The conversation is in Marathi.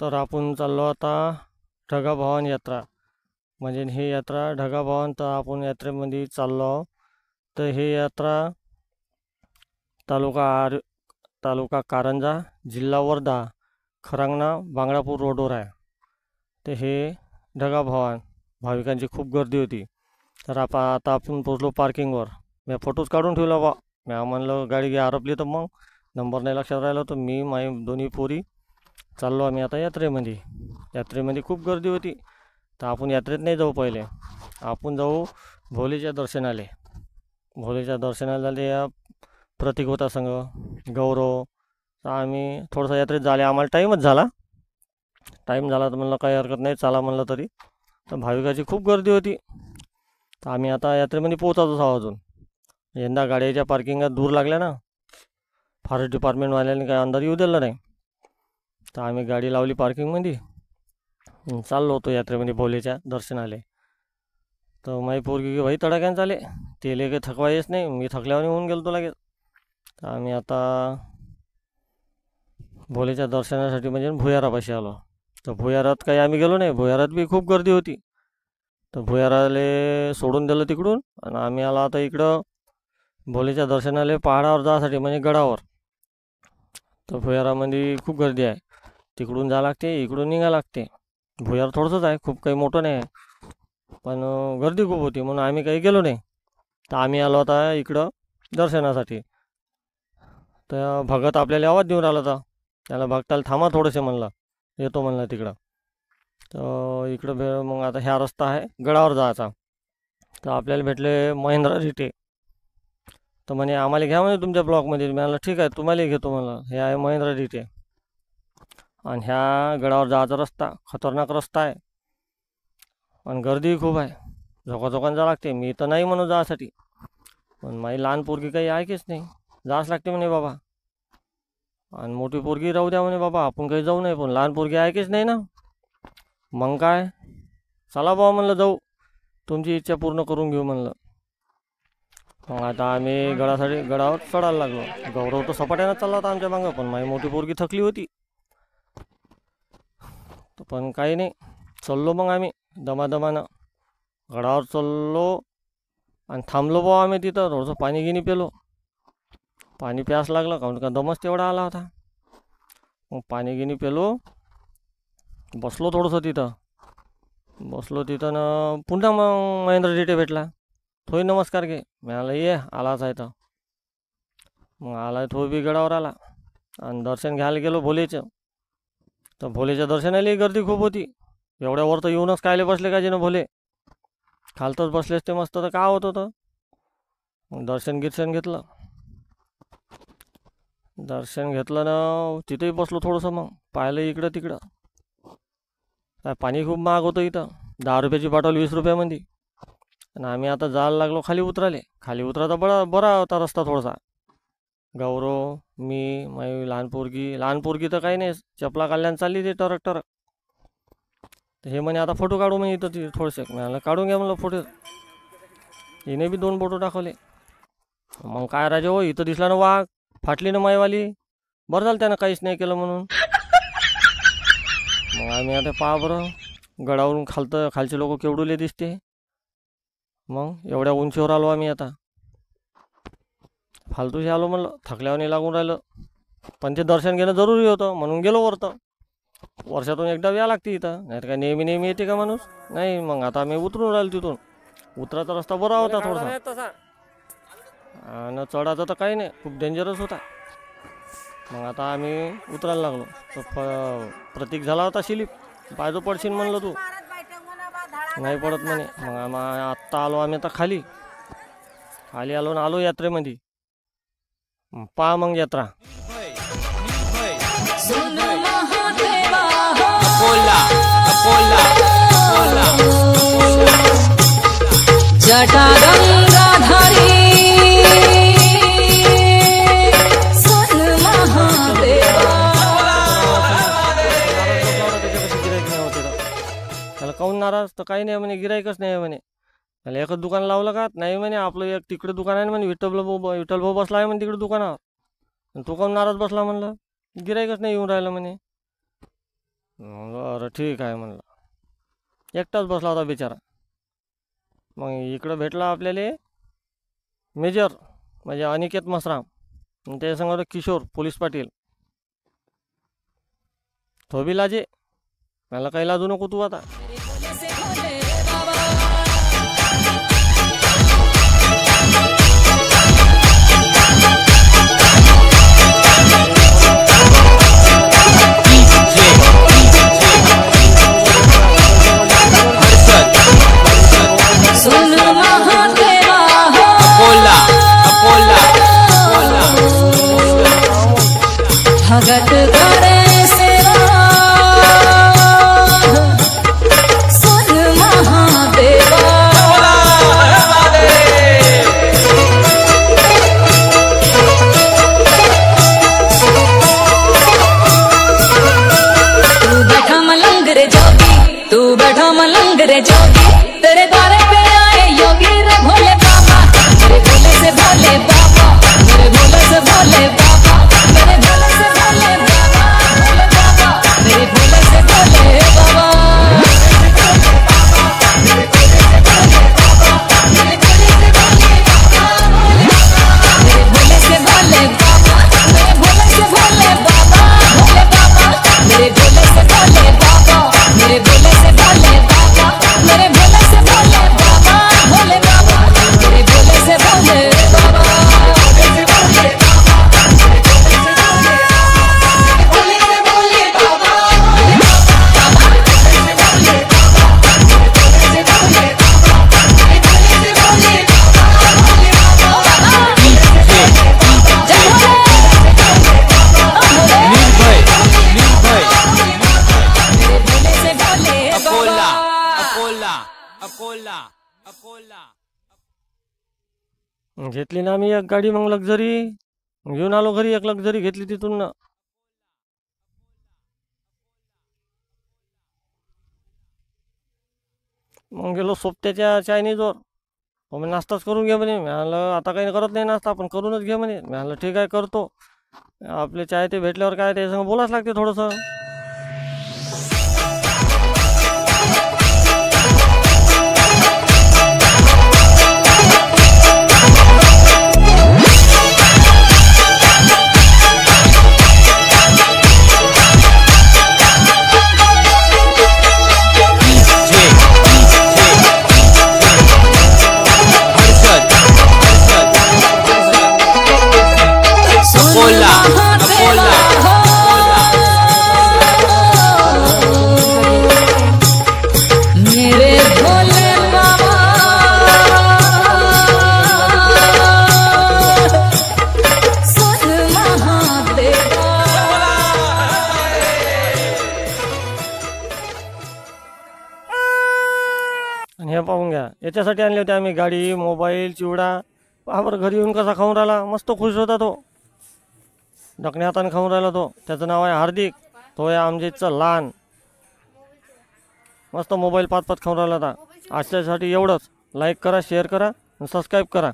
तर आपण चाललो आता ढगाभवानी यात्रा, म्हणजे ही यात्रा ढगाभवान. तर आपण यात्रेमध्ये चाललो आहो. तर ही यात्रा तालुका कारंजा, जिल्हा वर्धा, खरांगणा, बांगडापूर रोडवर आहे. तर हे ढगाभवान भाविकांची खूप गर्दी होती. तर आता आपण पोचलो पार्किंगवर. मी फोटोज काढून ठेवला बा. मी म्हणलं गाडी हरपली तर मग नंबर नाही लक्षात राहिला. तर मी माझी दोन्ही पोरी चाललो आम्ही आता यात्रेमध्ये. यात्रेमध्ये खूप गर्दी होती. तर आपण यात्रेत नाही जाऊ, पहिले आपण जाऊ भोलेच्या दर्शनाले. भोलेच्या दर्शनाला झाले या प्रतीक होता संघ, गौरव. तर आम्ही थोडंसं यात्रेत झाले, आम्हाला टाईम झाला तर म्हणलं काही हरकत नाही, चाला म्हणलं. तरी तर भाविकाची खूप गर्दी होती. तर आम्ही आता यात्रेमध्ये पोहोचतच आहोत. अजून यंदा गाड्याच्या पार्किंगात दूर लागल्या ना, फॉरेस्ट डिपार्टमेंटवाल्याने काही अंदर येऊ दिलं नाही. तर आम्ही गाडी लावली पार्किंगमध्ये, चाललो होतो यात्रेमध्ये भोलेच्या दर्शनाले. तर माझी पोरगी भाई तडाक्यानं चाले, तेले काही थकवायच नाही. मी थकल्यावर होऊन गेलो तो लगेच. तर आम्ही आता भोलेच्या दर्शनासाठी म्हणजे भुयारापाशी आलो. तर भुयारात काही आम्ही गेलो नाही, भुयारात बी खूप गर्दी होती. तर भुयाराले सोडून दिलं तिकडून, आणि आम्ही आला आता इकडं भोलेच्या दर्शनाले पहाडावर जासाठी, म्हणजे गडावर. तर भुयारामध्ये खूप गर्दी आहे, तिकडून जा लागते, इकडून निघा लागते. भुयार थोडंसंच आहे, खूप काही मोठं नाही आहे, पण गर्दी खूप होती म्हणून आम्ही काही गेलो नाही. तर आम्ही आलो आता इकडं दर्शनासाठी. तर भगत आपल्याला आवाज देऊन राहिला होता, त्याला भक्ताला थांबा थोडेसे म्हणलं, येतो म्हणलं तिकडं. तर इकडं मग आता ह्या रस्ता आहे गडावर जायचा. तर आपल्याला भेटले महेंद्र रिटे. तर म्हणे आम्हाला घ्या म्हणे तुमच्या ब्लॉकमध्ये. मी म्हणलं ठीक आहे, तुम्हाला घेतो म्हणलं. हे आहे महेंद्र रिटे. आणि ह्या गडावर जायचा रस्ता खतरनाक रस्ता आहे, आणि गर्दी खूप आहे, झोकाझोकान जा लागते. मी तर नाही म्हणून जासाठी, पण माझी लहान पोरगी काही ऐकेच नाही, जाच लागते म्हणे बाबा. आणि मोठी पोरगी राहू द्या म्हणे बाबा, आपण काही जाऊ नाही, पण लहान पोरगी ऐकेच नाही ना. मग काय, चला बाबा म्हणलं जाऊ, तुमची इच्छा पूर्ण करून घेऊ म्हणलं. मग आता आम्ही गडावर चढायला लागलो. गौरव तर सपाट्यानं चालला होता आमच्या मागं, पण माझी मोठी पोरगी थकली होती. पण काही नाही, चाललो मग आम्ही दमादमानं गडावर चाललो. आणि थांबलो बुवा आम्ही तिथं, थोडंसं पाणी गिनी पेलो. पाणी प्यास लागलं, काहून का दमच तेवढा आला होता. मग पाणी गिनी पेलो, बसलो थोडंसं तिथं. ना पुन्हा मग महेंद्र रिटे भेटला. तोही नमस्कार घे. म्हणाला ये आलाच आहे तर. मग आला तो बी गडावर आला, आणि दर्शन घ्यायला गेलो भोलेचं. तर भोलेच्या दर्शनालाही गर्दी खूप होती. एवढ्या वर तर येऊनच कायले बसले का जिनं भोले, खालतच बसले असते मस्त तर काय होत होतं. मग दर्शन घेतलं ना, तिथेही बसलो थोडंसं. मग पाहिलं इकडं तिकडं, काय पाणी खूप महाग होतं इथं. 10 रुपयाची बॉटल 20 रुपयामध्ये. आणि आम्ही आता जायला लागलो खाली उतरायचा बरा होता रस्ता थोडासा. गौरव, मी, माझी लहान पोरगी तर काही नाही, चपला काढल्यानं चालली ते टरक. तर हे म्हणे आता फोटो काढू म्हणे इथं थोडेसे. मला काढून घ्या म्हणलं फोटो. हिने बी 2 फोटो दाखवले. मग काय राजा हो, इथं दिसला ना वाघ, फाटली ना मायवाली. बरं झालं त्यानं काहीच नाही केलं म्हणून. मग आम्ही आता पहा बरं, गडावरून खालचे लोक केवढुले दिसते. मग एवढ्या उंचीवर आलो आम्ही आता, फालतूशी आलो म्हणलं, थकल्यावर नाही लागून राहिलं. पण ते दर्शन घेणं जरुरी होतं म्हणून गेलो वरतं. वर्षातून एकदा या लागते इथं, नाही तर काय नेहमी येते का माणूस नाही. मग आता आम्ही उतरून राहिलो तिथून. उतराचा रस्ता बरा होता थोडासा, आणि चढायचं तर काही नाही, खूप डेंजरस होता. मग आता आम्ही उतरायला लागलो. तर प्रतीक झाला होता शिलीप, पायजो पडशील म्हणलं तू. नाही पडत म्हणे. मग आत्ता आलो आम्ही आता खाली आलो ना, आलो यात्रेमध्ये. पहा मग यात्रा. जटागंगाधारी त्याला काहून नाराज, तर काही नाही म्हणे, गिराईकच नाही म्हणे. त्याला एकच दुकान लावलं का नाही म्हणे, आपलं एक तिकडे दुकान आहे म्हणे, विठ्ठल भाऊ बसला आहे म्हणे तिकडे दुकानावर. तो काहून नाराज बसला म्हणलं, गिराईकच नाही येऊन राहिलं म्हणे. बरं ठीक आहे म्हणलं. एकटाच बसला होता बिचारा. मग इकडं भेटला आपल्याला मेजर म्हणजे अनिकेत मसराम आणि ते सांगतो किशोर पोलीस पाटील. तो बी लाजे. मला काही लाजू नको तू आता. भगत करे सेवा सुन महादेवा. तू बैठा मलंग रे जोगी, तू बैठा मलंग रे जोगी, तेरे द्वारे पे आए योगी रे भोले बाबा. मेरे भोले से भोले बाबा, मेरे भोले से भोले बाबा, मेरे भोले से भोले बाबा, भोले बाबा, मेरे भोले से भोले बाबा. मेरे भोले से भोले बाबा, मेरे भोले से भोले बाबा, मेरे भोले से भोले बाबा, मेरे भोले से भोले बाबा, भोले बाबा, मेरे भोले से भोले बाबा, मेरे भोले से भोले बाबा, मेरे भोले से भोले बाबा, भोले बाबा, मेरे भोले से भोले बाबा. घेतली ना मी एक गाडी. मग लक्झरी घेऊन आलो घरी. एक लक्झरी घेतली तिथून ना. मग गेलो सोबत्याच्या चायनीजवर. मग नाश्ताच करून घे म्हणे. मी म्हणलं आता काही करत नाही नाश्ता, पण करूनच घे म्हणे. मी म्हणलं ठीक आहे करतो. आपले चाय ते भेटल्यावर काय ते संग बोलाच लागते थोडंसं. हे पाहून घ्या. याच्यासाठी आणले होते आम्ही गाडी, मोबाईल, चिवडा. पहा बरं घरी येऊन कसा खाऊन राहिला. मस्त खुश होता तो. डकण्या हाताने खाऊन राहिला तो. त्याचं नाव आहे हार्दिक. तो आहे आमच्या लहान. मस्त मोबाईल पाच खाऊन राहिला होता. आजच्यासाठी एवढंच. लाईक करा, शेअर करा, सबस्क्राईब करा.